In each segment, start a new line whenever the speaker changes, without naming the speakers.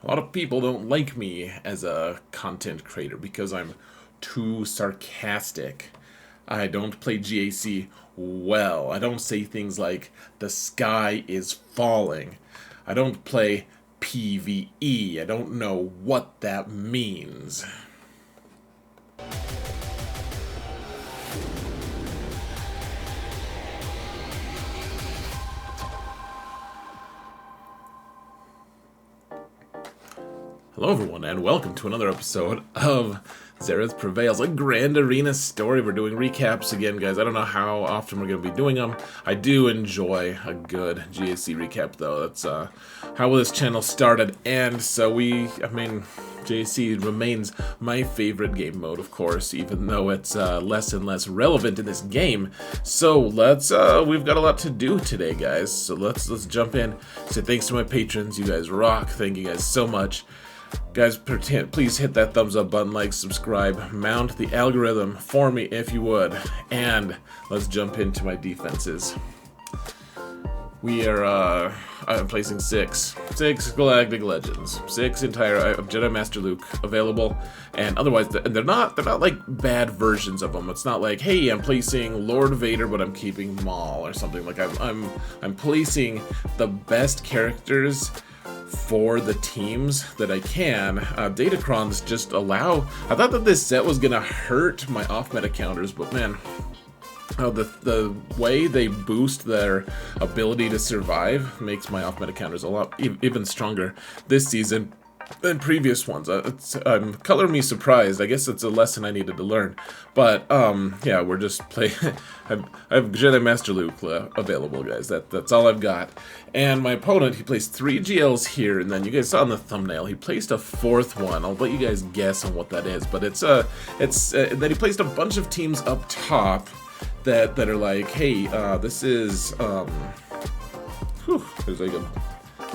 A lot of people don't like me as a content creator because I'm too sarcastic. I don't play GAC well. I don't say things like, the sky is falling. I don't play PvE. I don't know what that means. Hello everyone, and welcome to another episode of Xaereth Prevails, a Grand Arena story. We're doing recaps again, guys. I don't know how often we're going to be doing them. I do enjoy a good GAC recap, though. That's how this channel started, and so GAC remains my favorite game mode, of course, even though it's less and less relevant in this game. So we've got a lot to do today, guys. So let's jump in. Say thanks to my patrons. You guys rock. Thank you guys so much. Guys, please hit that thumbs up button, like, subscribe, mount the algorithm for me if you would, and let's jump into my defenses. We are, I'm placing six Galactic Legends, 6 entire Jedi Master Luke available, and otherwise, they're not like bad versions of them. It's not like, hey, I'm placing Lord Vader, but I'm keeping Maul or something. Like I'm placing the best characters for the teams that I can. Datacrons just allow. I thought that this set was gonna hurt my off-meta counters, but man, the way they boost their ability to survive makes my off-meta counters a lot even stronger this season than previous ones. It's color me surprised. I guess it's a lesson I needed to learn. But yeah, we're just playing. I have Jedi Master Luke available, guys. That's all I've got. And my opponent, he placed 3 GLs here, and then you guys saw in the thumbnail he placed a 4th one. I'll let you guys guess on what that is. But it's then he placed a bunch of teams up top that are like, hey, this is there's like a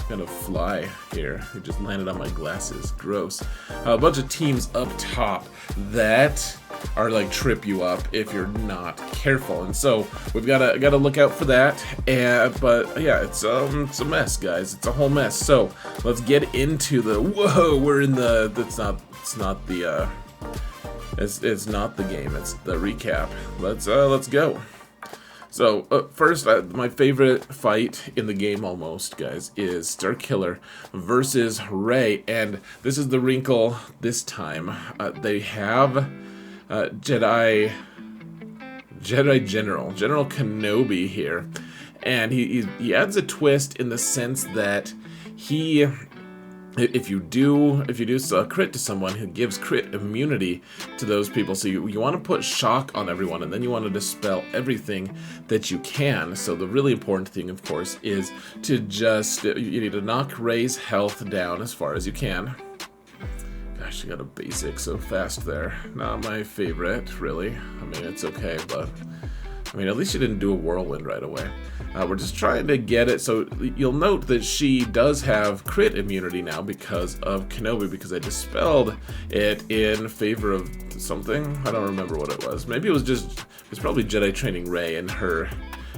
kind of fly here. It just landed on my glasses. Gross. A bunch of teams up top that are like trip you up if you're not careful, and so we've gotta look out for that. But yeah, it's a mess, guys. It's a whole mess. So let's get into the we're in the. It's not the game. It's the recap. Let's go. So, first, my favorite fight in the game almost, guys, is Starkiller versus Rey, and this is the wrinkle this time. They have Jedi General Kenobi here, and he adds a twist in the sense that if you do a crit to someone, who gives crit immunity to those people. So you want to put shock on everyone, and then you want to dispel everything that you can. So the really important thing, of course, is to you need to knock Rey's health down as far as you can. Gosh, I got a basic so fast there. Not my favorite, really. I mean, it's okay, but I mean, at least you didn't do a whirlwind right away. We're just trying to get it. So you'll note that she does have crit immunity now because of Kenobi, because I dispelled it in favor of something. I don't remember what it was. Maybe it's probably Jedi training Rey and her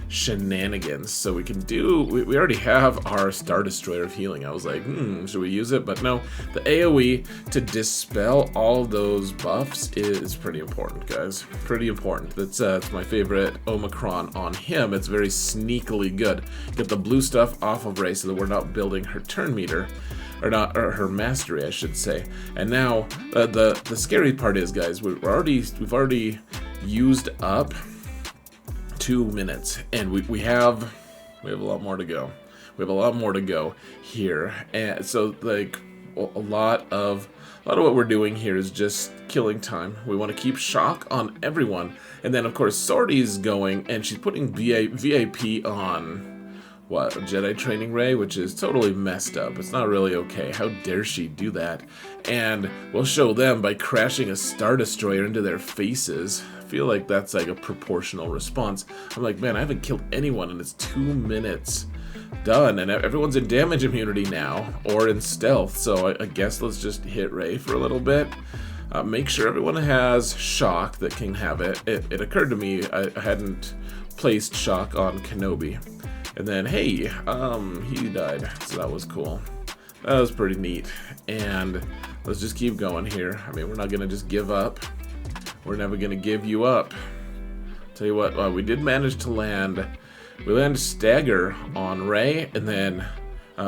shenanigans. So we already have our Star Destroyer of healing. I was like, should we use it? But no, the AoE to dispel all those buffs is pretty important, guys. Pretty important. That's it's my favorite Omicron on him. It's very sneakily good. Get the blue stuff off of Rey so that we're not building her turn meter. Or her mastery, I should say. And now the scary part is, guys, we've already used up 2 minutes, and we have a lot more to go. We have a lot more to go here, and so like a lot of what we're doing here is just killing time. We want to keep shock on everyone, and then of course Zoree's going, and she's putting VIP on what, Jedi training Rey, which is totally messed up. It's not really okay. How dare she do that? And we'll show them by crashing a Star Destroyer into their faces. I feel like that's like a proportional response. I'm like, man, I haven't killed anyone, and it's 2 minutes done, and everyone's in damage immunity now, or in stealth, so I guess let's just hit Rey for a little bit. Make sure everyone has shock that can have it. It occurred to me I hadn't placed shock on Kenobi. And then, hey, he died, so that was cool. That was pretty neat. And let's just keep going here. I mean, we're not going to just give up. We're never going to give you up. Tell you what, we did manage to land. We landed Stagger on Rey, and then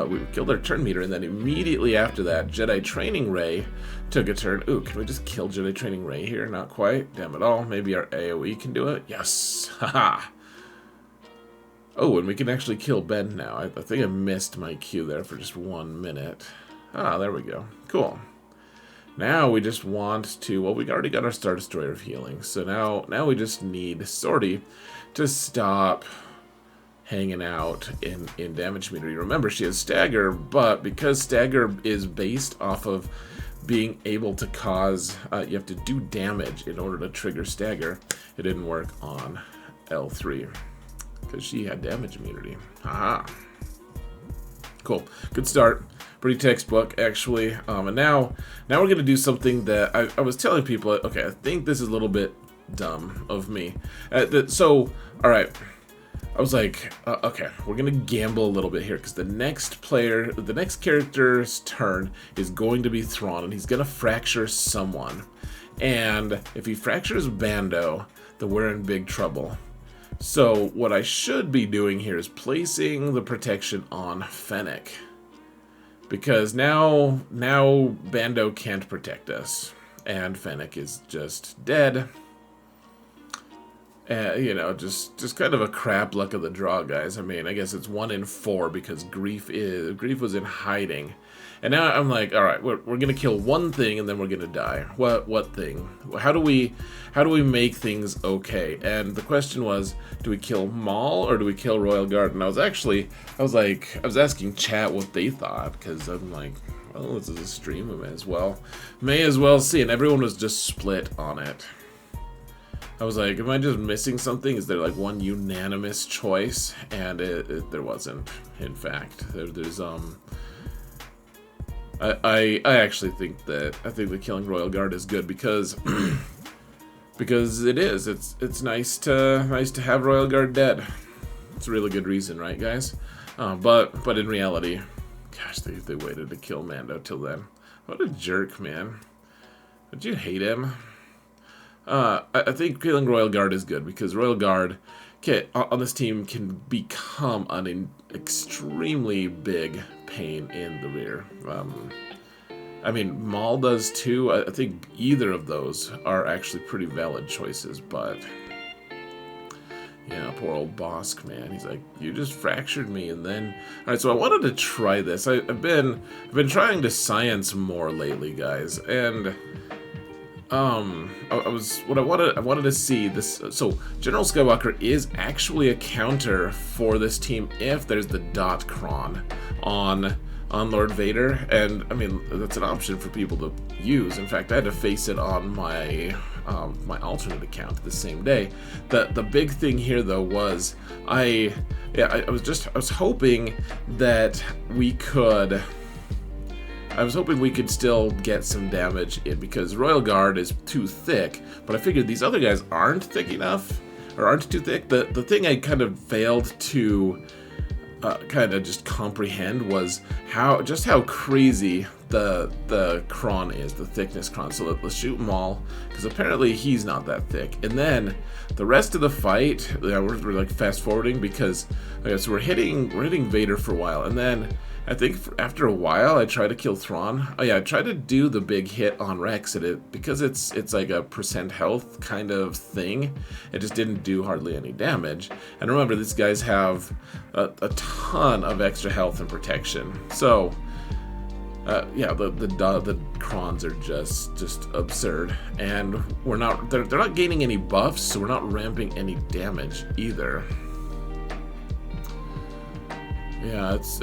we killed our turn meter, and then immediately after that, Jedi Training Rey took a turn. Ooh, can we just kill Jedi Training Rey here? Not quite. Damn it all. Maybe our AoE can do it. Yes. Haha. Oh, and we can actually kill Ben now. I think I missed my cue there for just 1 minute. Ah, there we go. Cool. Now we just want to... Well, we already got our Star Destroyer of healing. So now we just need Zorii to stop hanging out in damage meter. You remember, she has Stagger, but because Stagger is based off of being able to cause... you have to do damage in order to trigger Stagger. It didn't work on L3. Because she had damage immunity. Haha. Cool. Good start. Pretty textbook, actually. And now we're going to do something that I was telling people. Okay, I think this is a little bit dumb of me. So, alright. I was like, okay, we're going to gamble a little bit here. Because the next character's turn is going to be Thrawn. And he's going to fracture someone. And if he fractures Bando, then we're in big trouble. So what I should be doing here is placing the protection on Fennec. Because now Bando can't protect us. And Fennec is just dead. You know, just kind of a crap luck of the draw, guys. I mean, I guess it's 1 in 4 because Grief was in hiding. And now I'm like, all right, we're gonna kill one thing and then we're gonna die. What thing? How do we make things okay? And the question was, do we kill Maul or do we kill Royal Guard? And I was asking chat what they thought, because I'm like, well, this is a stream, I may as well see. And everyone was just split on it. I was like, am I just missing something? Is there like one unanimous choice? And there wasn't. In fact, there's I actually think that killing Royal Guard is good because because it's nice to have Royal Guard dead. It's a really good reason, right, guys? But in reality, gosh, they waited to kill Mando till then. What a jerk, man! Don't you hate him? I think killing Royal Guard is good because Royal Guard on this team can become an extremely big pain in the rear. I mean, Maul does too. I think either of those are actually pretty valid choices, but yeah, poor old Bosk, man. He's like, you just fractured me, and then all right. So I wanted to try this. I've been trying to science more lately, guys, and I wanted to see this. So General Skywalker is actually a counter for this team if there's the dot Cron on Lord Vader, and I mean that's an option for people to use. In fact, I had to face it on my my alternate account the same day. The big thing here though was I was hoping that we could. I was hoping we could still get some damage in because Royal Guard is too thick, but I figured these other guys aren't thick enough, or aren't too thick. The thing I kind of failed to kind of just comprehend was how crazy the Cron is, the thickness Cron. So let's shoot Maul, because apparently he's not that thick. And then the rest of the fight, we're like fast forwarding because so we're hitting Vader for a while, and then I think after a while I tried to kill Thrawn. Oh yeah, I tried to do the big hit on Rex at it because it's like a % health kind of thing. It just didn't do hardly any damage. And remember, these guys have a ton of extra health and protection. So yeah, the Crons are just absurd, and they're not gaining any buffs, so we're not ramping any damage either. Yeah, it's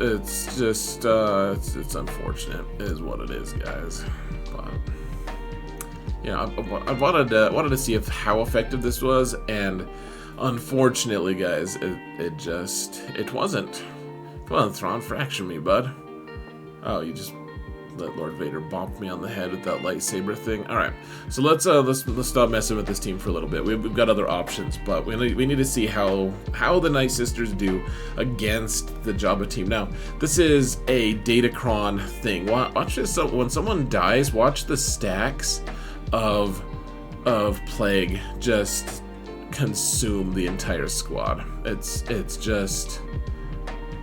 just it's unfortunate, is what it is, guys. But yeah, I wanted to see how effective this was, and unfortunately, guys, it wasn't. Come on, Thrawn, fracture me, bud. Oh, you just let Lord Vader bonk me on the head with that lightsaber thing. All right, so let's stop messing with this team for a little bit. We've got other options, but we need to see how the Night Sisters do against the Jabba team. Now, this is a Datacron thing. Watch this. So when someone dies, watch the stacks of plague just consume the entire squad.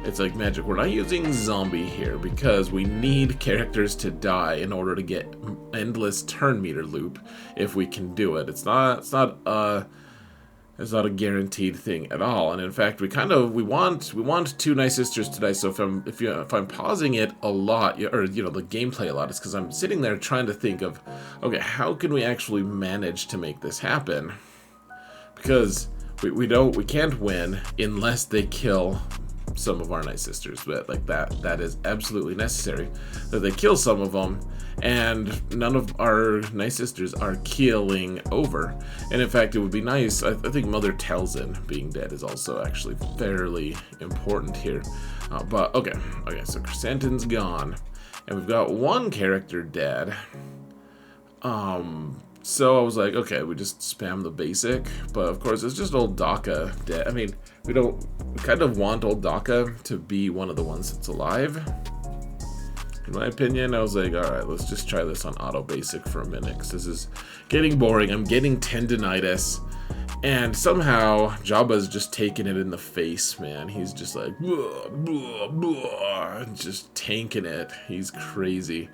It's like magic. We're not using zombie here because we need characters to die in order to get endless turn meter loop if we can do it. It's not a guaranteed thing at all. And in fact, we want 2 Night Sisters to die. So if I'm pausing it a lot, or the gameplay a lot, it's because I'm sitting there trying to think of, okay, how can we actually manage to make this happen? Because we can't win unless they kill some of our Night Sisters, but like that is absolutely necessary that they kill some of them, and none of our Night Sisters are keeling over. And in fact, it would be nice. I think Mother Talzin being dead is also actually fairly important here. But okay, so Chrysanthemum's gone, and we've got 1 character dead. So I was like, okay, we just spam the basic, but of course it's just old Daka dead. I mean, we kind of want old Daka to be one of the ones that's alive. In my opinion, I was like, all right, let's just try this on auto basic for a minute, because this is getting boring. I'm getting tendinitis, and somehow Jabba's just taking it in the face, man. He's just like, blah, blah, blah, just tanking it. He's crazy.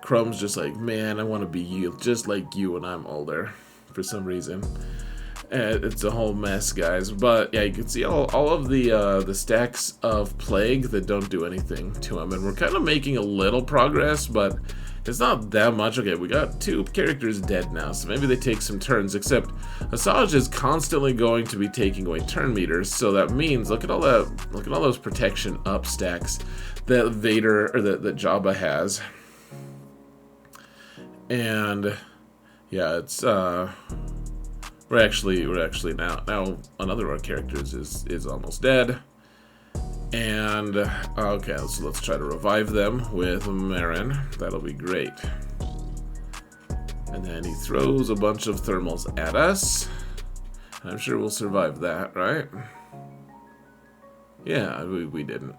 Chrome's just like, man, I want to be you, just like you when I'm older, for some reason. It's a whole mess, guys. But yeah, you can see all of the stacks of plague that don't do anything to him, and we're kind of making a little progress, but it's not that much. Okay, we got 2 characters dead now, so maybe they take some turns. Except Asajj is constantly going to be taking away turn meters, so that means look at all those protection up stacks that Vader or that Jabba has. And yeah, it's we're actually now another of our characters is almost dead. And okay, so let's try to revive them with Merrin. That'll be great. And then he throws a bunch of thermals at us. I'm sure we'll survive that, right? Yeah, we didn't.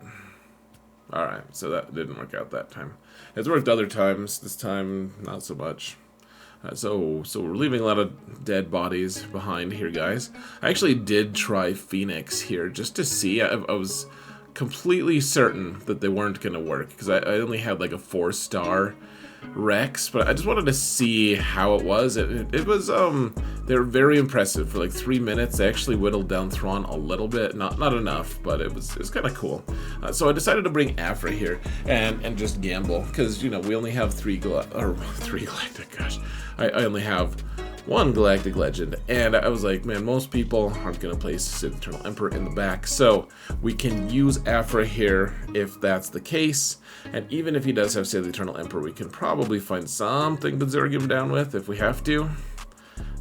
Alright, so that didn't work out that time. It's worked other times. This time, not so much. So we're leaving a lot of dead bodies behind here, guys. I actually did try Phoenix here just to see. I was completely certain that they weren't going to work because I only had like a 4-star Rex, but I just wanted to see how it was. It was they were very impressive. For like 3 minutes they actually whittled down Thrawn a little bit, not enough, but it was kind of cool. So I decided to bring Aphra here and just gamble, because we only have 3 galactic, gosh, I only have 1 galactic legend, and I was like, man, most people aren't gonna place Sith Eternal Emperor in the back, so we can use Aphra here if that's the case. And even if he does have Sith Eternal Emperor, we can probably find something to Zerg him down with if we have to.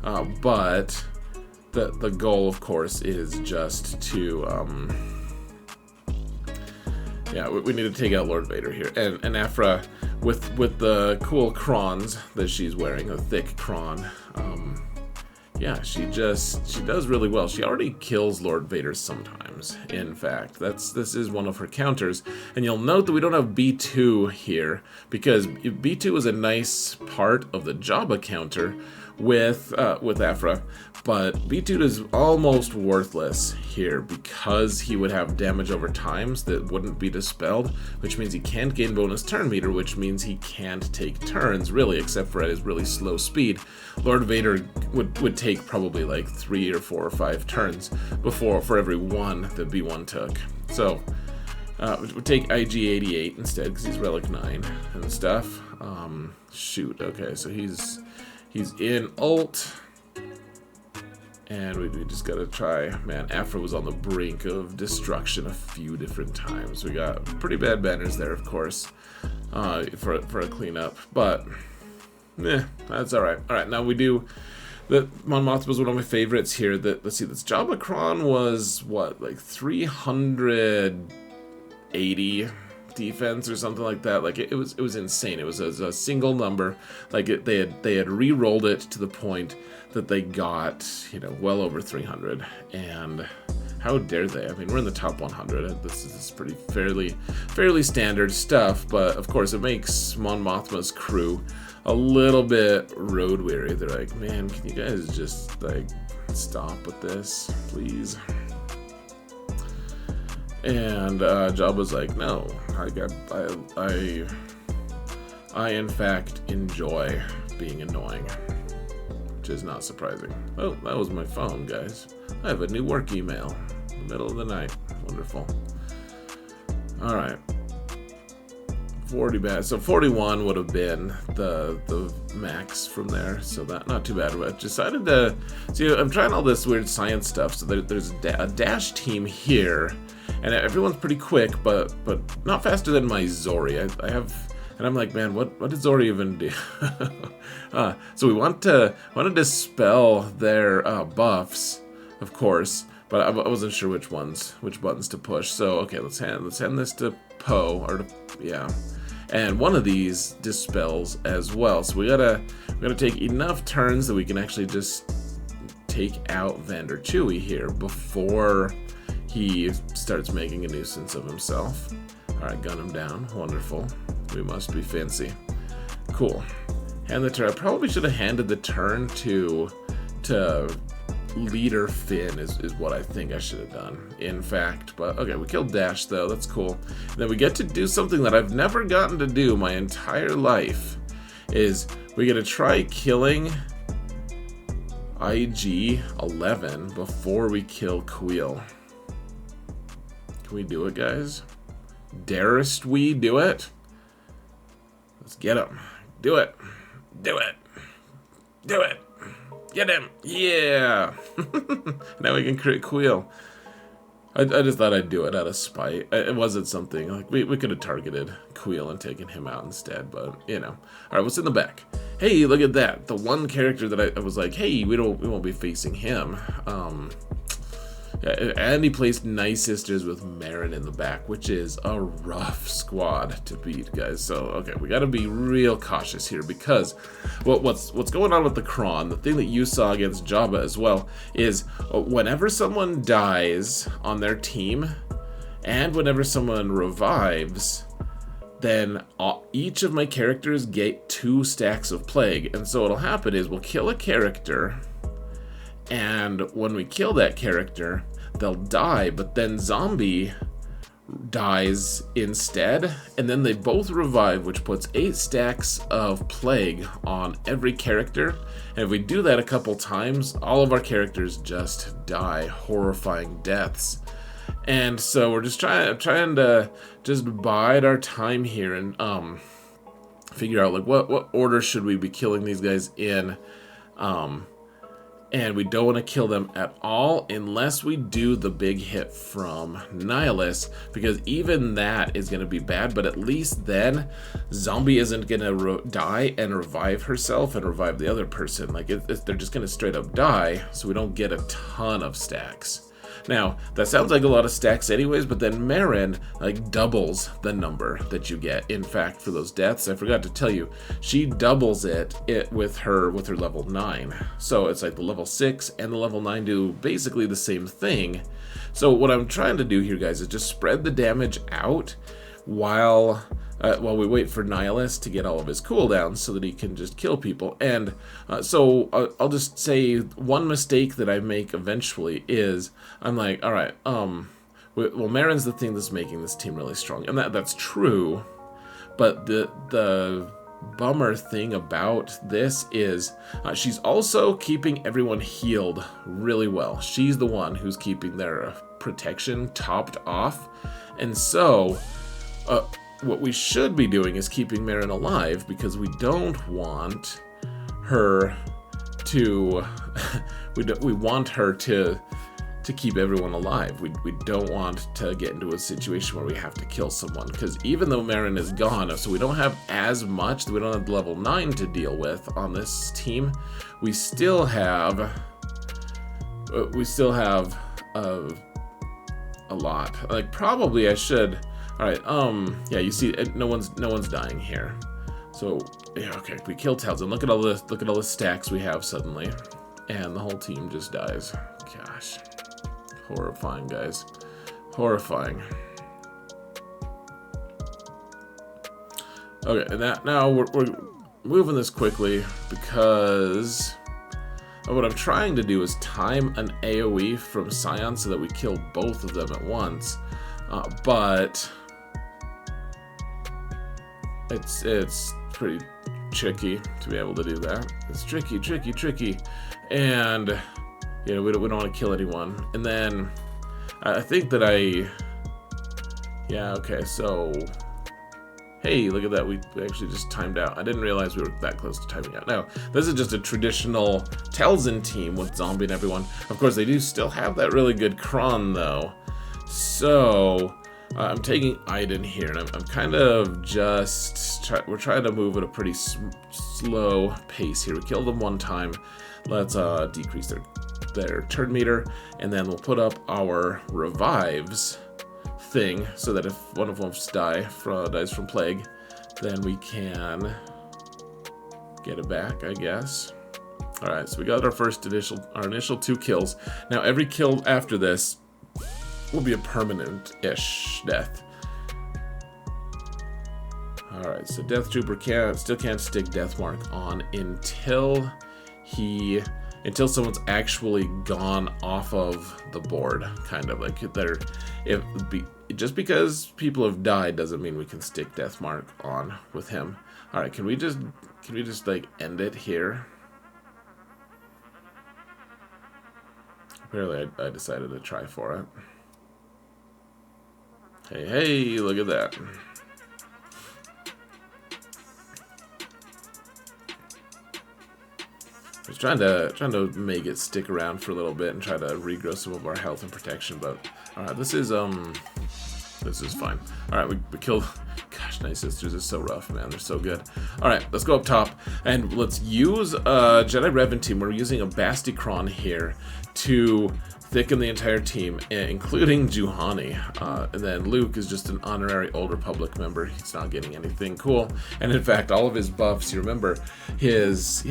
But the goal, of course, is just to yeah, we need to take out Lord Vader here, and Aphra with the cool Crons that she's wearing, a thick Cron. Yeah, she does really well. She already kills Lord Vader sometimes. In fact, this is one of her counters, and you'll note that we don't have B2 here because B2 is a nice part of the Jabba counter with Aphra, but B2 is almost worthless here because he would have damage over times that wouldn't be dispelled, which means he can't gain bonus turn meter, which means he can't take turns really, except for at his really slow speed. Lord Vader would take probably like 3 or 4 or 5 turns for every 1 that B1 took. So we'll take IG-88 instead because he's Relic 9 and stuff. Shoot, okay, so he's in ult, and we just gotta try. Man, Aphra was on the brink of destruction a few different times. We got pretty bad banners there, of course, for a cleanup, but that's all right. All right, now we do. Mon Mothma was one of my favorites here. Let's see, this Jabba Cron was what, like 380 defense or something like that. Like it was insane. It was a single number. Like they had re-rolled it to the point that they got, you know, well over 300. And how dare they? I mean, we're in the top 100. This is pretty fairly standard stuff, but of course it makes Mon Mothma's crew a little bit road weary. They're like, man, can you guys just like stop with this, please? And Jabba's like, no, I in fact enjoy being annoying, which is not surprising. Oh, that was my phone, guys. I have a new work email in the middle of the night. Wonderful. All right. 40 bad. So 41 would have been the max from there. So that not too bad. But decided to see. I'm trying all this weird science stuff. So there's a dash team here, and everyone's pretty quick, but not faster than my Zorii. I have, and I'm like, man, what did Zorii even do? So we want to dispel their buffs, of course, but I wasn't sure which buttons to push. So okay, let's hand this to Poe, or to, yeah. And one of these dispels as well. So we gotta take enough turns that we can actually just take out Vandor Chewie here before he starts making a nuisance of himself. Alright, gun him down. Wonderful. We must be fancy. Cool. Hand the turn. I probably should have handed the turn to Leader Finn is what I think I should have done, in fact. But okay, we killed Dash though, that's cool. And then we get to do something that I've never gotten to do my entire life, is we get to try killing IG-11 before we kill Queel. Can we do it, guys? Darest we do it? Let's get him. Do it. Do it. Do it. Get him! Yeah! Now we can crit Queel. I just thought I'd do it out of spite. It wasn't something, like, we could have targeted Queel and taken him out instead, but, you know. Alright, what's in the back? Hey, look at that. The one character that I was like, hey, we won't be facing him. Yeah, and he placed Nice Sisters with Merrin in the back, which is a rough squad to beat, guys. So, okay, we gotta be real cautious here, because what's going on with the Cron, the thing that you saw against Jabba as well, is whenever someone dies on their team, and whenever someone revives, then each of my characters get 2 stacks of plague. And so what'll happen is we'll kill a character, and when we kill that character, they'll die, but then Zombie dies instead, and then they both revive, which puts 8 stacks of plague on every character. And if we do that a couple times, all of our characters just die horrifying deaths. And so we're just trying to just bide our time here and figure out, like, what order should we be killing these guys in. And we don't want to kill them at all unless we do the big hit from Nihilus, because even that is going to be bad, but at least then Zombie isn't going to die and revive herself and revive the other person. Like, they're just going to straight up die, so we don't get a ton of stacks. Now, that sounds like a lot of stacks anyways, but then Merrin, like, doubles the number that you get. In fact, for those deaths, I forgot to tell you, she doubles it with her level 9. So it's like the level 6 and the level 9 do basically the same thing. So what I'm trying to do here, guys, is just spread the damage out while we wait for Nihilus to get all of his cooldowns so that he can just kill people. And so I'll just say one mistake that I make eventually is I'm like, all right, well, Merrin's the thing that's making this team really strong, and that's true. But the bummer thing about this is she's also keeping everyone healed really well. She's the one who's keeping their protection topped off, and so what we should be doing is keeping Merrin alive, because we don't want her to we want her to keep everyone alive. We don't want to get into a situation where we have to kill someone, because even though Merrin is gone, so we don't have as much, we don't have level 9 to deal with on this team, we still have a lot. Like, probably I should. Alright, yeah, you see, no one's dying here. So, yeah, okay, we kill Talzin. Look at all the stacks we have suddenly. And the whole team just dies. Gosh. Horrifying, guys. Horrifying. Okay, and now we're moving this quickly because what I'm trying to do is time an AoE from Scion so that we kill both of them at once. But it's pretty tricky to be able to do that. It's tricky. And you know, we don't want to kill anyone. And then I think that yeah, okay, so hey, look at that, we actually just timed out. I didn't realize we were that close to timing out. No, this is just a traditional Talzin team with zombie and everyone. Of course, they do still have that really good Cron, though. So, I'm taking Iden here, and I'm kind of just... we're trying to move at a pretty slow pace here. We killed them one time. Let's decrease their turn meter, and then we'll put up our revives thing so that if one of them dies from plague, then we can get it back, I guess. Alright, so we got our initial 2 kills. Now every kill after this will be a permanent-ish death. Alright, so Death Trooper still can't stick Death Mark on until someone's actually gone off of the board, kind of like just because people have died doesn't mean we can stick Death Mark on with him. All right, can we just like end it here? Apparently, I decided to try for it. Hey, look at that. I was trying to make it stick around for a little bit and try to regrow some of our health and protection, but alright, this is fine. Alright, we killed. Gosh, Night Sisters is so rough, man. They're so good. Alright, let's go up top and let's use Jedi Revan team. We're using a Basti Cron here to thicken the entire team, including Juhani. And then Luke is just an honorary Old Republic member. He's not getting anything cool. And in fact, all of his buffs, you remember, his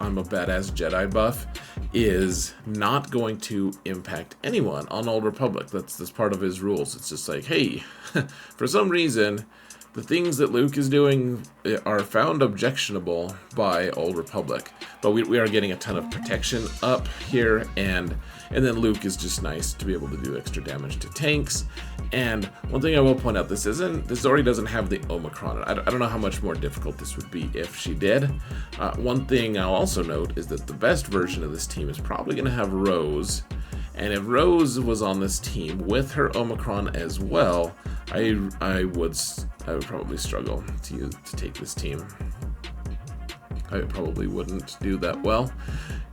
I'm a badass Jedi buff is not going to impact anyone on Old Republic. That's part of his rules. It's just like, hey, for some reason, the things that Luke is doing are found objectionable by Old Republic. But we are getting a ton of protection up here, and then Luke is just nice to be able to do extra damage to tanks. And one thing I will point out, the Zorii doesn't have the Omicron. I don't know how much more difficult this would be if she did. One thing I'll also note is that the best version of this team is probably going to have Rose. And if Rose was on this team with her Omicron as well, I would probably struggle to take this team. I probably wouldn't do that well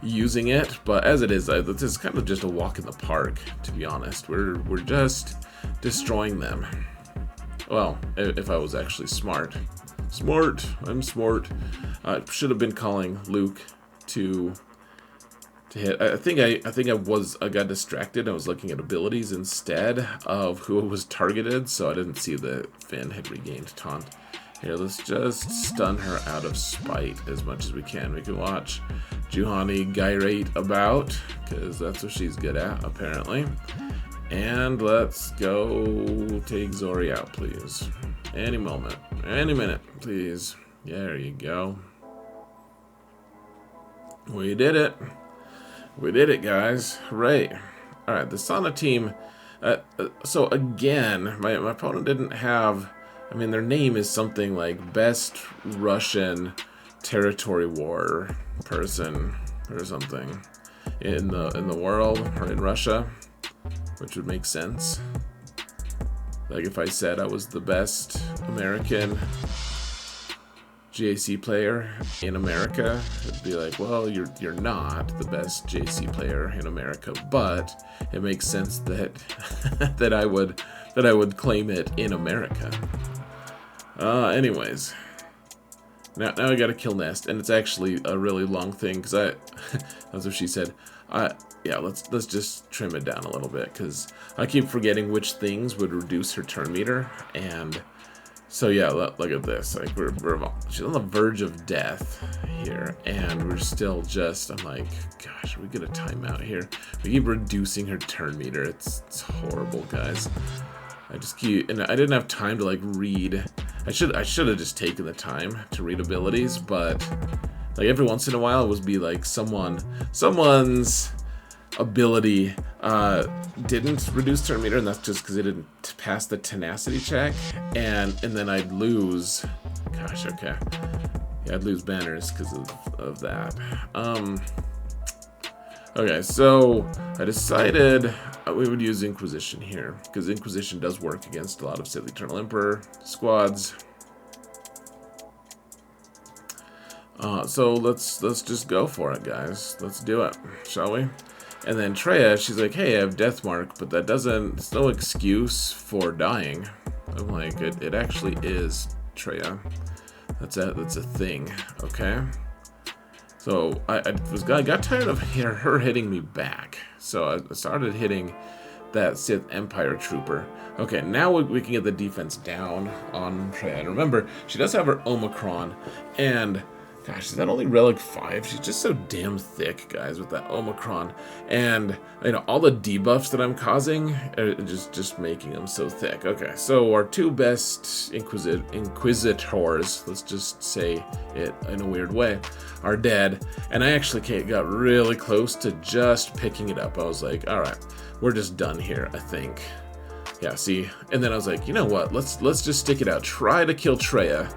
using it, but as it is, this is kind of just a walk in the park, to be honest. We're just destroying them. Well, if I was actually smart. I'm smart. I should have been calling Luke to hit. I think I got distracted. I was looking at abilities instead of who was targeted, so I didn't see that Finn had regained taunt. Here, let's just stun her out of spite as much as we can. We can watch Juhani gyrate about, because that's what she's good at, apparently. And let's go take Zorii out, please. Any moment. Any minute, please. There you go. We did it. We did it, guys. Hooray. Alright, the Sana team. So again, my opponent didn't have... I mean, their name is something like Best Russian Territory War Person or something in the world, or in Russia, which would make sense. Like if I said I was the best American GAC player in America, it'd be like, well, you're not the best GAC player in America, but it makes sense that that I would claim it in America. Anyways, now I gotta kill Nest, and it's actually a really long thing because that's what she said. yeah, let's just trim it down a little bit, because I keep forgetting which things would reduce her turn meter. And so yeah, look at this. Like she's on the verge of death here, and we're still just. I'm like, gosh, we get a timeout here. We keep reducing her turn meter. It's horrible, guys. I just keep, and I didn't have time to like read. I should have just taken the time to read abilities, but like every once in a while it would be like someone's ability didn't reduce turn meter, and that's just because it didn't pass the tenacity check, and then I'd lose. Gosh, okay, yeah, I'd lose banners because of that. Okay, so I decided we would use Inquisition here, because Inquisition does work against a lot of Sith Eternal Emperor squads. So let's just go for it, guys. Let's do it, shall we? And then Traya, she's like, hey, I have Death Mark, but that doesn't, it's no excuse for dying. I'm like, it actually is, Traya. That's a thing, okay? So I got tired of her hitting me back. So I started hitting that Sith Empire trooper. Okay, now we can get the defense down on Traya. And remember, she does have her Omicron, and gosh, is that only Relic 5? She's just so damn thick, guys, with that Omicron. And, you know, all the debuffs that I'm causing are just making them so thick. Okay, so our two best Inquisitors, let's just say it in a weird way, are dead. And I actually got really close to just picking it up. I was like, all right, we're just done here, I think. Yeah, see? And then I was like, you know what? Let's just stick it out. Try to kill Traya.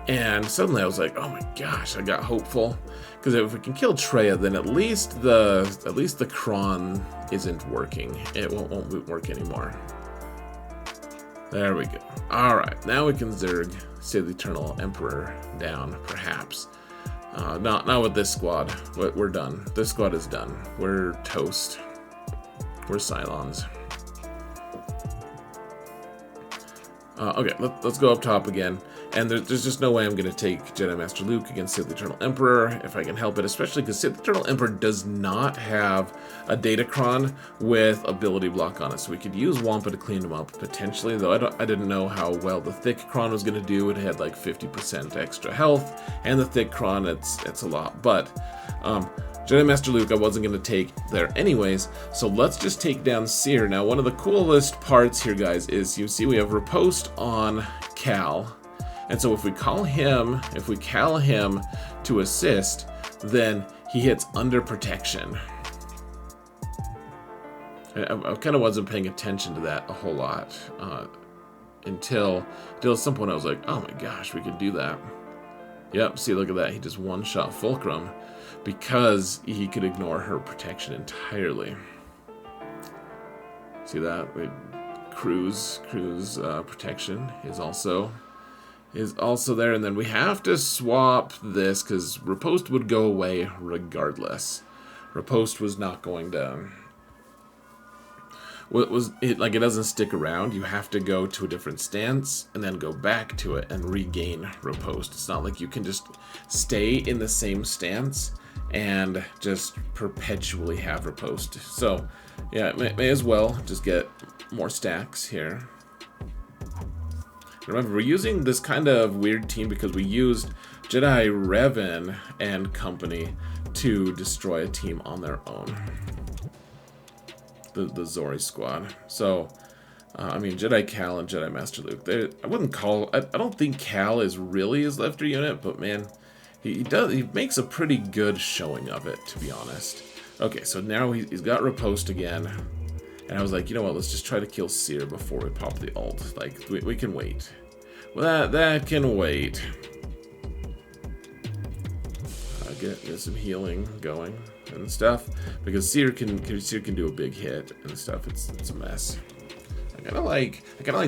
And suddenly I was like, oh my gosh, I got hopeful. Because if we can kill Traya, then at least the Cron isn't working. It won't work anymore. There we go. Alright, now we can Zerg Sith Eternal Emperor down, perhaps. Not with this squad. We're done. This squad is done. We're toast. We're Cylons. Okay, let's go up top again. And there's just no way I'm going to take Jedi Master Luke against Sith Eternal Emperor if I can help it, especially because Sith Eternal Emperor does not have a Datacron with ability block on it. So we could use Wampa to clean him up potentially, though I didn't know how well the thick Cron was going to do. It had like 50% extra health, and the thick Cron, it's a lot. But Jedi Master Luke I wasn't going to take there anyways, so let's just take down Cere. Now, one of the coolest parts here, guys, is you see we have Riposte on Cal. And so if we cal him to assist, then he hits under protection. I kind of wasn't paying attention to that a whole lot until at some point I was like, oh my gosh, we could do that. Yep, see, look at that. He just one-shot Fulcrum because he could ignore her protection entirely. See that? Cruise protection is also there, and then we have to swap this because Riposte would go away regardless. Riposte was not going to. It doesn't stick around. You have to go to a different stance and then go back to it and regain Riposte. It's not like you can just stay in the same stance and just perpetually have Riposte. So yeah, may as well just get more stacks here. Remember, we're using this kind of weird team because we used Jedi Revan and company to destroy a team on their own. The Zorii squad. So, I mean, Jedi Cal and Jedi Master Luke. I don't think Cal is really his lefter unit, but man, he makes a pretty good showing of it, to be honest. Okay, so now he's got Riposte again. And I was like, you know what, let's just try to kill Cere before we pop the ult. Like, we can wait. Well, that can wait. Get some healing going and stuff. Because Cere can do a big hit and stuff. It's a mess. I kinda like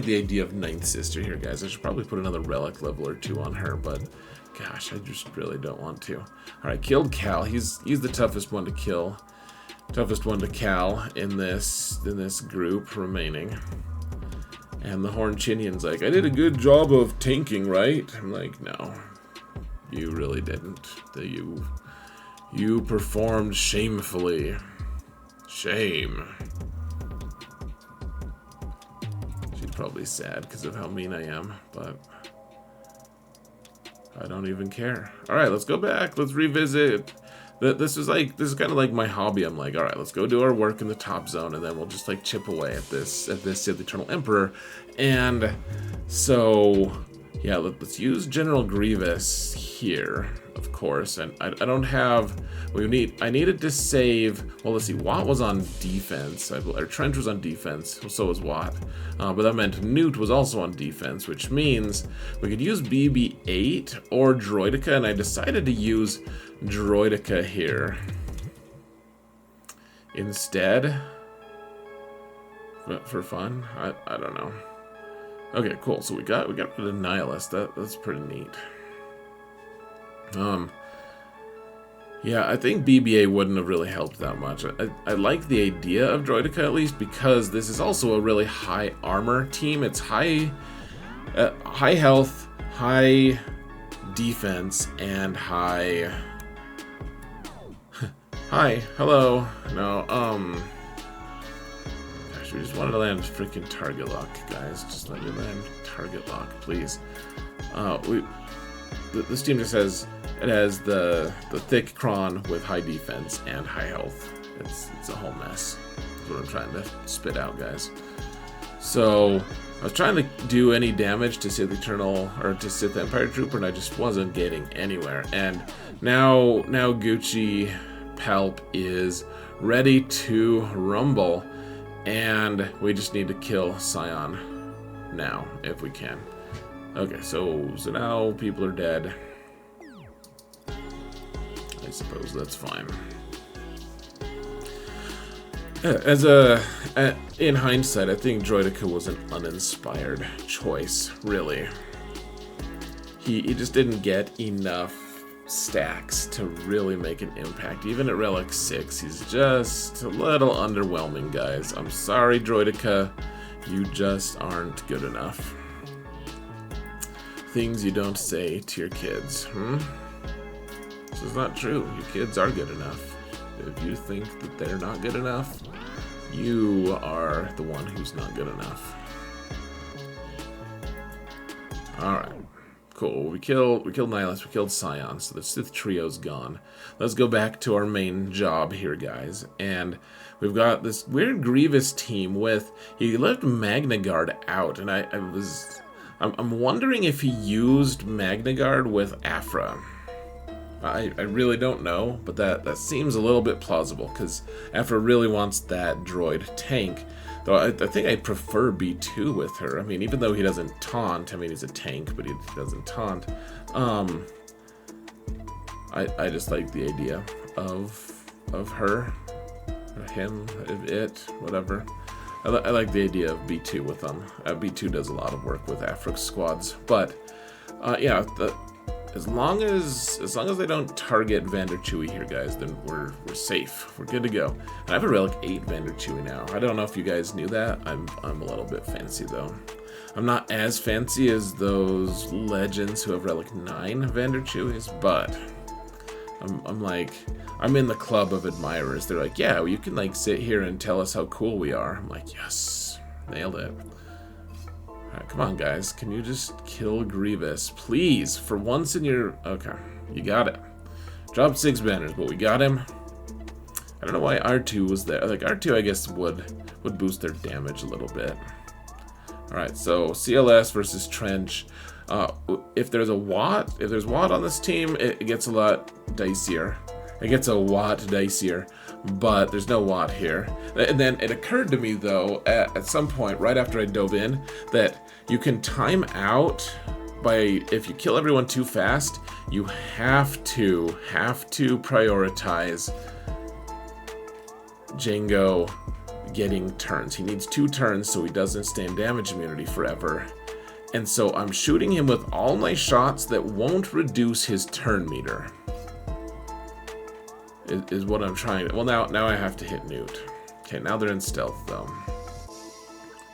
the idea of Ninth Sister here, guys. I should probably put another relic level or two on her, but gosh, I just really don't want to. Alright, killed Cal. He's the toughest one to kill. Toughest one to cal in this group remaining. And the Horn-Chinian's like, I did a good job of tanking, right? I'm like, no, you really didn't. You performed shamefully. Shame. She's probably sad because of how mean I am, but I don't even care. Alright, let's go back. Let's revisit. This is kind of like my hobby. I'm like, alright, let's go do our work in the top zone, and then we'll just like chip away at this Sith Eternal Emperor. And so, yeah, let's use General Grievous here, of course. And I don't have. I needed to save. Well, let's see. Watt was on defense. Or Trench was on defense. So was Watt. But that meant Newt was also on defense, which means we could use BB-8 or Droidica, and I decided to use Droidica here instead. For fun. I don't know. Okay, cool. So we got rid of Nihilist. That's pretty neat. Yeah, I think BB-8 wouldn't have really helped that much. I like the idea of Droidica at least because this is also a really high armor team. It's high health, high defense, and high. Hi, hello. No, gosh, we just wanted to land freaking target lock, guys. Just let me land target lock, please. This team just has the thick Cron with high defense and high health. It's a whole mess. That's what I'm trying to spit out, guys. So I was trying to do any damage to Sith Eternal or to Sith Empire Trooper, and I just wasn't getting anywhere. And now Gucci Palp is ready to rumble, and we just need to kill Scion now if we can. Okay, so now people are dead. I suppose that's fine. In hindsight, I think Droidica was an uninspired choice, really. He just didn't get enough stacks to really make an impact. Even at Relic 6, he's just a little underwhelming, guys. I'm sorry, Droidica. You just aren't good enough. Things you don't say to your kids, This is not true. Your kids are good enough. If you think that they're not good enough, you are the one who's not good enough. Alright. Cool. We killed Nihilus, we killed Scion, so the Sith trio's gone. Let's go back to our main job here, guys. And we've got this weird Grievous team with... He left Magna Guard out, and I'm wondering if he used Magna Guard with Aphra. I really don't know, but that seems a little bit plausible, because Aphra really wants that droid tank. Though I think I prefer B2 with her. I mean, even though he doesn't taunt, I mean, he's a tank, but he doesn't taunt. I just like the idea of her, or him, it, whatever. I like the idea of B2 with them. B2 does a lot of work with Aphra squads, but yeah, as long as they don't target Vandor Chewie here, guys, then we're safe. We're good to go. And I have a Relic 8 Vandor Chewie now. I don't know if you guys knew that. I'm a little bit fancy though. I'm not as fancy as those legends who have Relic 9 Vandor Chewies, but I'm in the club of admirers. They're like, yeah, well, you can like sit here and tell us how cool we are. I'm like, yes, nailed it. Alright, come on, guys. Can you just kill Grievous? Please, for once in your... Okay, you got it. Dropped 6 banners, but we got him. I don't know why R2 was there. Like, R2, I guess, would boost their damage a little bit. Alright, so CLS versus Trench. If there's Watt on this team, it gets a lot dicier. It gets a Watt dicier, but there's no Watt here. And then it occurred to me, though, at some point, right after I dove in, that you can time out by, if you kill everyone too fast, you have to prioritize Jango getting turns. He needs 2 turns so he doesn't stay in damage immunity forever. And so I'm shooting him with all my shots that won't reduce his turn meter. Is what I'm trying to... Well, now I have to hit Newt. Okay, now they're in stealth, though.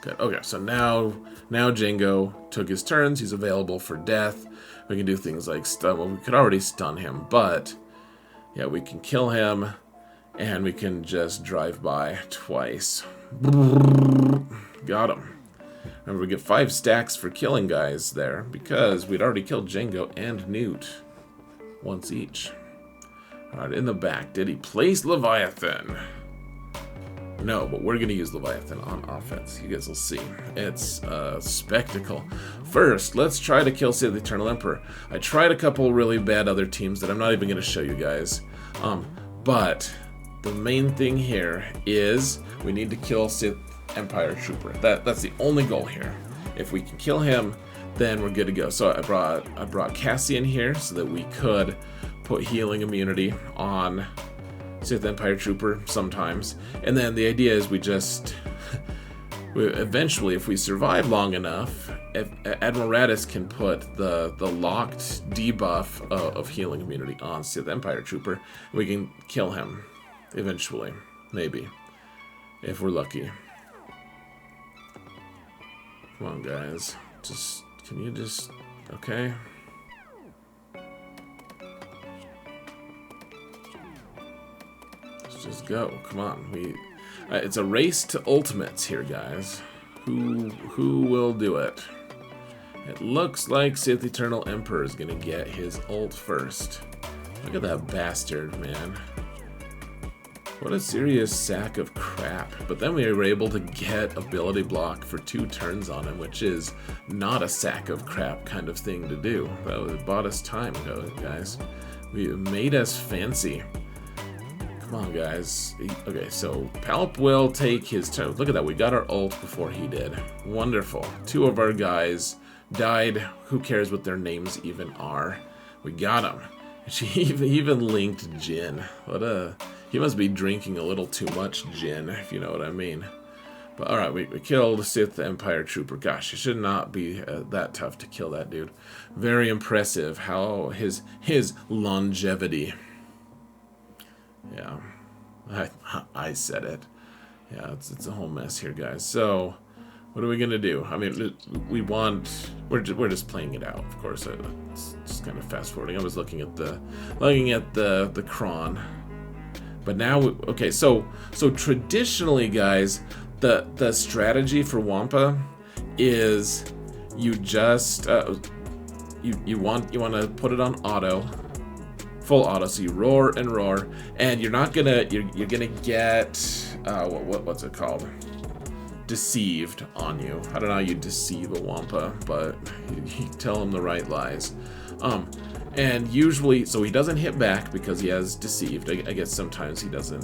Good. Okay, so now Jango took his turns. He's available for death. We can do things like stun. Well, we could already stun him, but... Yeah, we can kill him. And we can just drive by twice. Got him. Remember, we get 5 stacks for killing guys there because we'd already killed Jango and Newt once each. Alright, in the back, did he place Leviathan? No, but we're going to use Leviathan on offense. You guys will see. It's a spectacle. First, let's try to kill Sith Eternal Emperor. I tried a couple really bad other teams that I'm not even going to show you guys. But the main thing here is we need to kill Sith Empire Trooper. That's the only goal here. If we can kill him, then we're good to go. So I brought Cassian here so that we could put healing immunity on Sith Empire Trooper sometimes. And then the idea is we just eventually, if we survive long enough, if Admiral Radis can put the locked debuff of healing immunity on Sith Empire Trooper, we can kill him eventually, maybe, if we're lucky. Come on, guys. Can you just... Okay. Let's just go. Come on. It's a race to ultimates here, guys. Who will do it? It looks like Sith Eternal Emperor is gonna get his ult first. Look at that bastard, man. What a serious sack of crap. But then we were able to get ability block for 2 turns on him, which is not a sack of crap kind of thing to do. That bought us time, guys. We made us fancy. Come on, guys. Okay, so Palp will take his turn. Look at that. We got our ult before he did. Wonderful. 2 of our guys died. Who cares what their names even are? We got him. She even linked Jin. He must be drinking a little too much gin, if you know what I mean. But alright, we killed Sith Empire Trooper. Gosh, it should not be that tough to kill that dude. Very impressive how his longevity. Yeah, I said it. Yeah, it's a whole mess here, guys. So, what are we gonna do? I mean, we're just playing it out, of course. It's just kind of fast forwarding. I was looking at the Cron. But now, okay, so traditionally, guys, the strategy for Wampa is you just you want to put it on auto, full auto, so you roar and roar, and you're gonna get what's it called? Deceived on you. I don't know how you deceive a Wampa, but you tell him the right lies. And usually, so he doesn't hit back because he has deceived. I guess sometimes he doesn't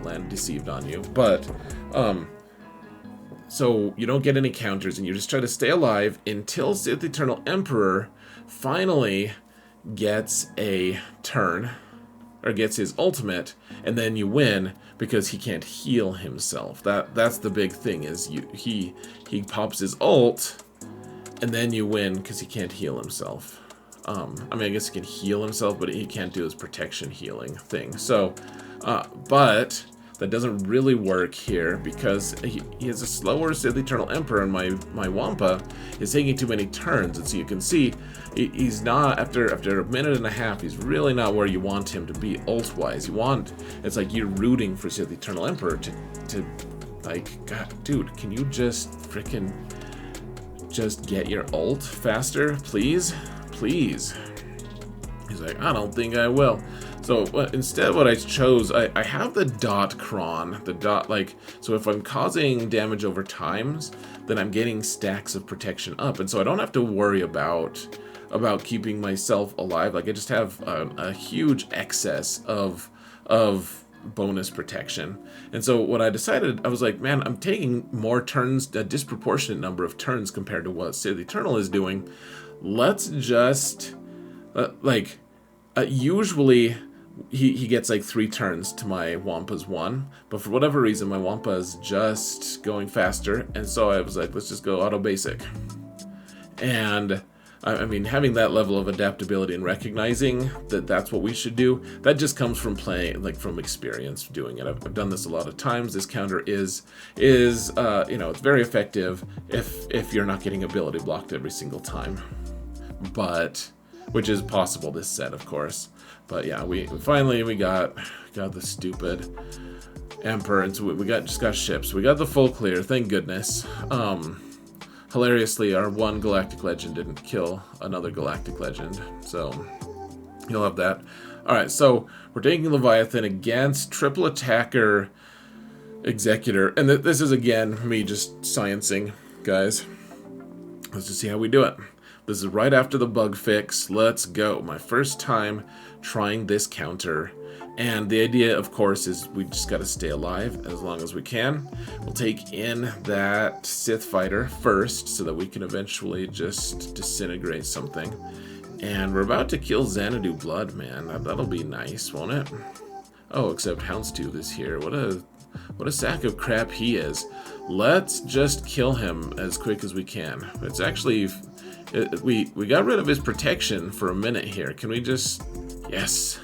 land deceived on you. But, so you don't get any counters and you just try to stay alive until Sith Eternal Emperor finally gets a turn, or gets his ultimate, and then you win because he can't heal himself. That's the big thing, is he pops his ult, and then you win because he can't heal himself. I mean, I guess he can heal himself, but he can't do his protection healing thing. So, but that doesn't really work here because he has a slower Sith Eternal Emperor, and my Wampa is taking too many turns. And so you can see he's not, after a minute and a half, he's really not where you want him to be ult-wise. It's like you're rooting for Sith Eternal Emperor to like, God, dude, can you just frickin' just get your ult faster, please? Please. He's like, I don't think I will. So instead what I chose, I have the dot Cron, so if I'm causing damage over times, then I'm getting stacks of protection up, and so I don't have to worry about keeping myself alive. Like, I just have a huge excess of bonus protection. And so what I decided, I was like, man, I'm taking more turns, a disproportionate number of turns compared to what Sith Eternal is doing. Let's just usually he gets like 3 turns to my Wampa's 1, but for whatever reason my Wampa is just going faster, and so I was like, let's just go auto basic. And I mean, having that level of adaptability and recognizing that that's what we should do, that just comes from playing, like, from experience doing it. I've done this a lot of times. This counter is you know, it's very effective if you're not getting ability blocked every single time. But which is possible this set, of course. But yeah, we finally got the stupid Emperor, and so we just got ships. We got the full clear, thank goodness. Hilariously, our one Galactic Legend didn't kill another Galactic Legend, so you'll have that. Alright, so we're taking Leviathan against triple attacker Executor, and this is again me just sciencing, guys. Let's just see how we do it. This is right after the bug fix. Let's go. My first time trying this counter. And the idea, of course, is we just got to stay alive as long as we can. We'll take in that Sith fighter first so that we can eventually just disintegrate something. And we're about to kill Xanadu Blood, man. That'll be nice, won't it? Oh, except Houndstooth is here. What a sack of crap he is. Let's just kill him as quick as we can. It's actually... we got rid of his protection for a minute here. Can we just... Yes.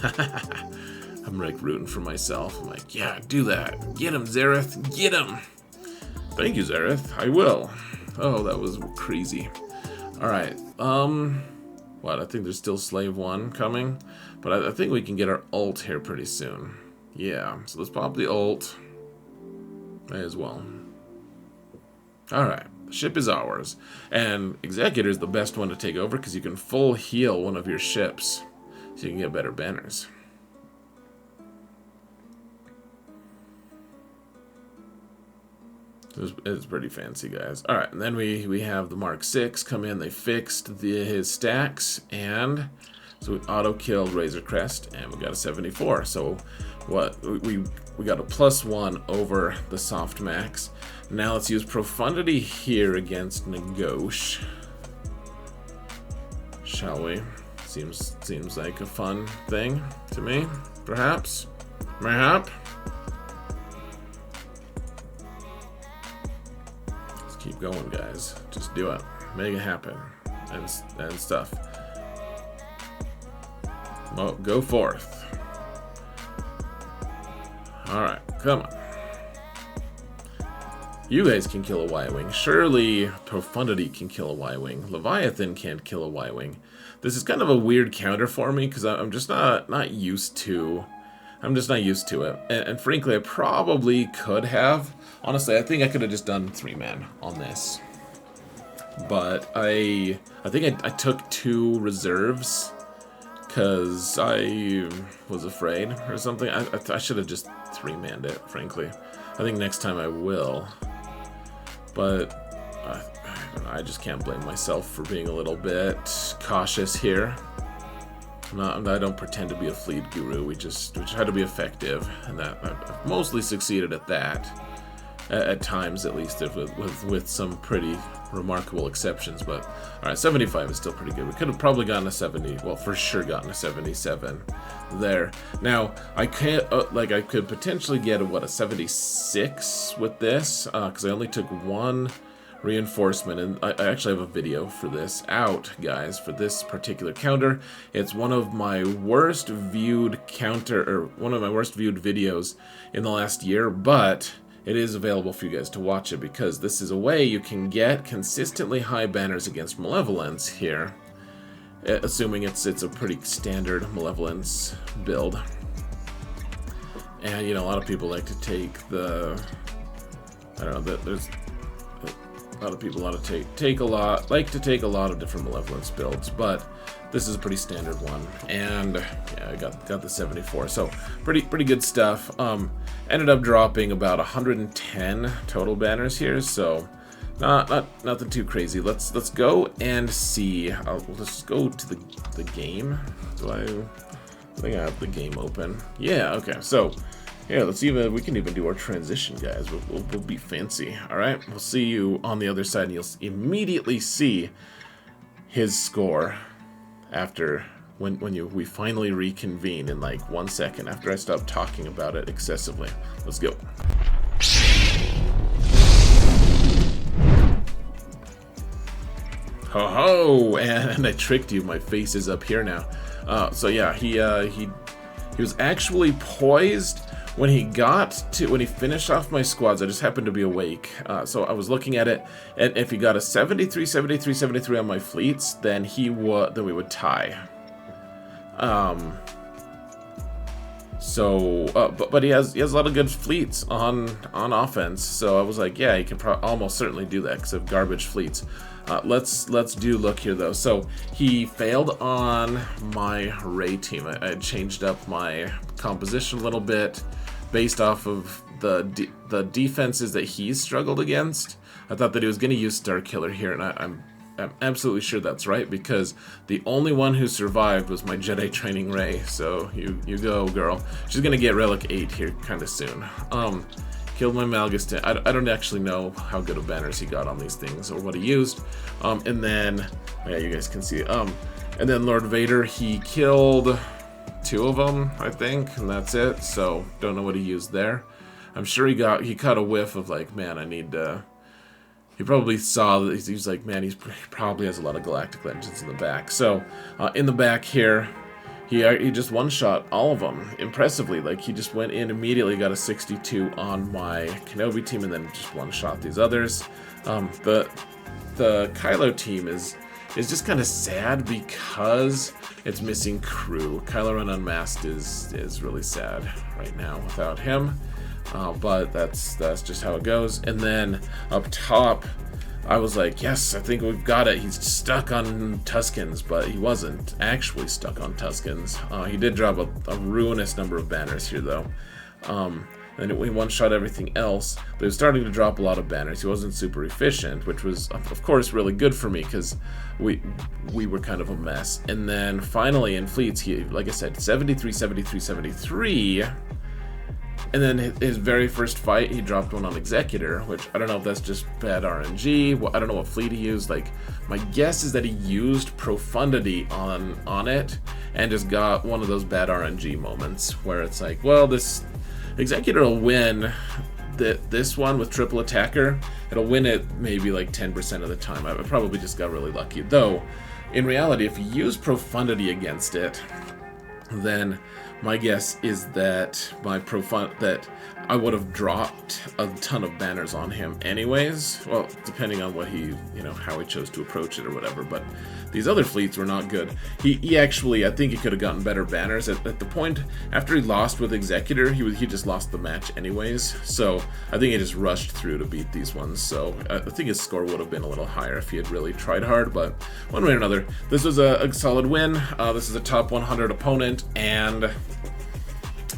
I'm like rooting for myself. I'm like, yeah, do that. Get him, Xaereth. Get him. Thank you, Xaereth. I will. Oh, that was crazy. Alright. What? I think there's still Slave 1 coming. But I think we can get our ult here pretty soon. Yeah. So let's pop the ult. May as well. Alright. The ship is ours. And Executor is the best one to take over because you can full heal one of your ships. So you can get better banners. It's pretty fancy, guys. Alright, and then we have the Mark 6 come in. They fixed his stacks, and so we auto-killed Razor Crest, and we got a 74. So what we got a +1 over the soft max. Now let's use Profundity here against Nagosh. Shall we? Seems like a fun thing to me. Perhaps? Mayhap? Let's keep going, guys. Just do it. Make it happen. And stuff. Well, go forth. Alright, come on. You guys can kill a Y-Wing. Surely Profundity can kill a Y-Wing. Leviathan can't kill a Y-Wing. This is kind of a weird counter for me because I'm just not used to. I'm just not used to it. And frankly, I probably could have. Honestly, I think I could have just done 3-man on this. But I think I took 2 reserves because I was afraid or something. I should have just 3-manned it, frankly. I think next time I will. But I just can't blame myself for being a little bit cautious here. I don't pretend to be a fleet guru. We try to be effective, and I've mostly succeeded at that. At times, at least, with some pretty remarkable exceptions. But alright, 75 is still pretty good. We could have probably gotten a 70. Well, for sure gotten a 77 there. Now I can't I could potentially get a 76 with this because I only took 1 reinforcement, and I actually have a video for this out, guys, for this particular counter. It's one of my worst viewed videos in the last year, but it is available for you guys to watch it because this is a way you can get consistently high banners against Malevolence here, assuming it's a pretty standard Malevolence build. And you know, a lot of people like to take the, I don't know, there's a lot of people like to take a lot of different Malevolence builds, but this is a pretty standard one. And yeah, I got the 74, so pretty good stuff. Ended up dropping about 110 total banners here, so nothing too crazy. Let's go and see. Let's go to the game. I think I have the game open. Yeah, okay. So yeah, we can even do our transition, guys. We'll be fancy. All right, we'll see you on the other side, and you'll immediately see his score after when we finally reconvene in like 1 second after I stop talking about it excessively. Let's go. Ho ho! And I tricked you. My face is up here now. So yeah, he was actually poised when he finished off my squads, I just happened to be awake. So I was looking at it, and if he got a 73, 73, 73 on my fleets, then we would tie. But he has a lot of good fleets on offense, so I was like, yeah, he can almost certainly do that because of garbage fleets. Let's look here though. So he failed on my Ray team. I had changed up my composition a little bit based off of the defenses that he's struggled against. I thought that he was going to use Star Killer here, and I'm absolutely sure that's right, because the only one who survived was my Jedi Training Ray. So you go, girl. She's gonna get Relic 8 here kind of soon. Killed my Malgus. I don't actually know how good of banners he got on these things or what he used. And then, yeah, you guys can see. And then Lord Vader, he killed 2 of them, I think, and that's it. So don't know what he used there. I'm sure he caught a whiff of like, man, I need to. He probably saw that he's like, man, he probably has a lot of Galactic Legends in the back. So, in the back here, he just one-shot all of them impressively. Like, he just went in immediately, got a 62 on my Kenobi team, and then just one-shot these others. The Kylo team is just kind of sad because it's missing crew. Kylo Ren Unmasked is really sad right now without him. But that's just how it goes. And then up top, I was like, yes, I think we've got it. He's stuck on Tuskens, but he wasn't actually stuck on Tuskens. He did drop a ruinous number of banners here, though. And we one-shot everything else, but he was starting to drop a lot of banners. He wasn't super efficient, which was, of course, really good for me, because we were kind of a mess. And then finally in fleets, he, like I said, 73, 73, 73... And then his very first fight, he dropped one on Executor, which I don't know if that's just bad RNG. Well, I don't know what fleet he used. Like, my guess is that he used Profundity on it and just got one of those bad RNG moments where it's like, well, this Executor will win this one with triple attacker. It'll win it maybe like 10% of the time. I probably just got really lucky. Though, in reality, if you use Profundity against it, then my guess is that that I would have dropped a ton of banners on him anyways. Well, depending on what he, how he chose to approach it or whatever. But these other fleets were not good. He actually, I think he could have gotten better banners at the point after he lost with Executor. He just lost the match anyways. So I think he just rushed through to beat these ones. So I think his score would have been a little higher if he had really tried hard. But one way or another, this was a solid win. This is a top 100 opponent, and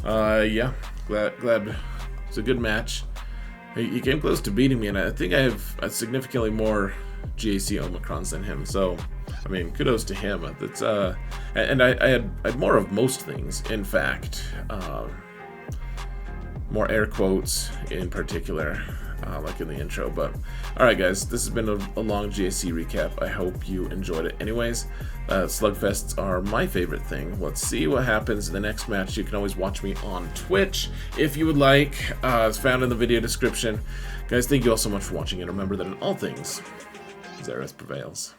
yeah, glad. It's a good match. He came close to beating me, and I think I have significantly more GAC Omicrons than him. So, I mean, kudos to him. That's and I had more of most things. In fact, more air quotes in particular, like in the intro. But all right, guys, this has been a long GAC recap. I hope you enjoyed it. Anyways, slugfests are my favorite thing. Let's see what happens in the next match. You can always watch me on Twitch if you would like. It's found in the video description. Guys, thank you all so much for watching, and remember that in all things, Xaereth prevails.